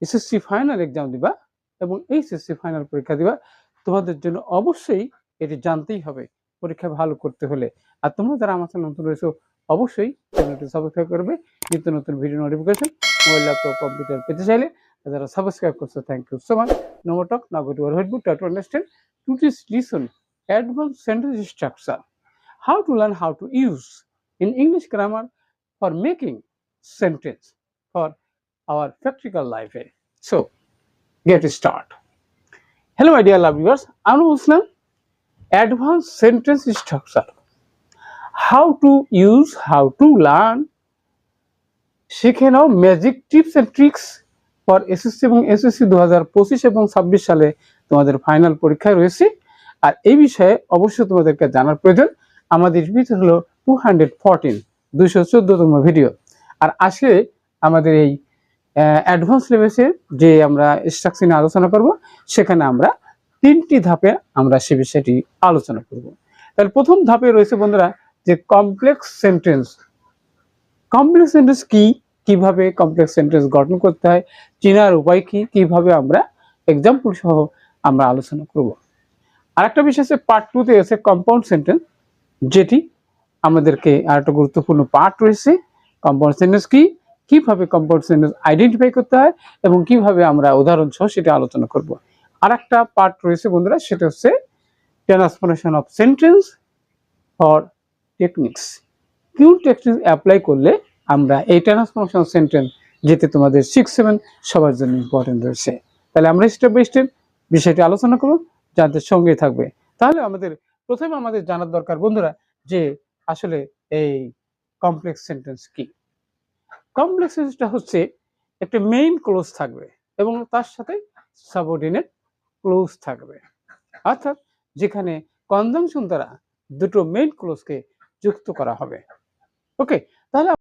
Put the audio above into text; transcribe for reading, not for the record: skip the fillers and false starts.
SSC final exam দিবা এবং এই এসএসসি ফাইনাল পরীক্ষা দিবা, তোমাদের জন্য অবশ্যই এটি জানতেই হবে পরীক্ষা ভালো করতে হলে। আর তোমরা যারা আমার চ্যানেল নতুন রয়েছো অবশ্যই চ্যানেলটি সাবস্ক্রাইব করবে নিত্য নতুন video notification mobile laptop computer পেতে চাইলে। যারা সাবস্ক্রাইব করছো thank you so much. No more talk, now go to our notebook, try to understand today's lesson, advanced sentence structure, how to learn how to use in English grammar for making sentence for our practical life. So get start. Hello my dear love viewers, I'm Muslim. Advanced sentence structure, how to use, how to learn, শিখে নাও magic tips and tricks for SSC এবং SSC 2025 এবং 26 সালে তোমাদের final পরীক্ষা রয়েছে। আর এই বিষয়ে অবশ্যই তোমাদেরকে জানার প্রয়োজন। আমাদের ভিডিও হলো 214তম ভিডিও। আর আজকে আমাদের এই অ্যাডভান্স লেভেলের যে আমরা স্ট্রাকচার নিয়ে আলোচনা করব, সেখানে আমরা 3টি ধাপে আমরা সে বিষয়টি আলোচনা করব। তাহলে প্রথম ধাপে রয়েছে বন্ধুরা যে কমপ্লেক্স সেন্টেন্স। কমপ্লেক্স সেন্টেন্স কি, কিভাবে কমপ্লেক্স সেন্টেন্স গঠন করতে হয়, চেনার উপায় কি, কিভাবে আমরা এক্সাম্পল সহ আমরা আলোচনা করব। আরেকটা বিষয় আছে পার্ট 2 তে আছে কম্পাউন্ড সেন্টেন্স, যেটি আমাদেরকে আরেকটা গুরুত্বপূর্ণ পার্ট রয়েছে। কম্পাউন্ড সেন্টেন্স কি, কিভাবে কম্পাউন্ড সেন্টেন্স আইডেন্টিফাই করতে হয় এবং কিভাবে আমরা উদাহরণ সহ সেটা আলোচনা করব। আরেকটা পার্ট রয়েছে বন্ধুরা, সেটা হচ্ছে transformation of sentence for techniques. কোন টেকনিক অ্যাপ্লাই করলে আমরা এই ট্রান্সফরমেশন সেন্টেন্স যেতে তোমাদের 6-7 সবার জন্য ইম্পর্টেন্ট রয়েছে। তাহলে আমরা স্টেপ বাই স্টেপ বিষয়টি আলোচনা করব, যাদের সঙ্গে থাকবে। তাহলে প্রথমে আমাদের জানার দরকার বন্ধুরা যে আসলে এই কমপ্লেক্স সেন্টেন্স কি। কমপ্লেক্স সেন্টেন্সটা হচ্ছে একটা মেইন ক্লোজ থাকবে এবং তার সাথে সাবঅর্ডিনেট ক্লোজ থাকবে, অর্থাৎ যেখানে কনজাংশন দ্বারা দুটো মেইন ক্লোজকে যুক্ত করা হবে। ওকে, তাহলে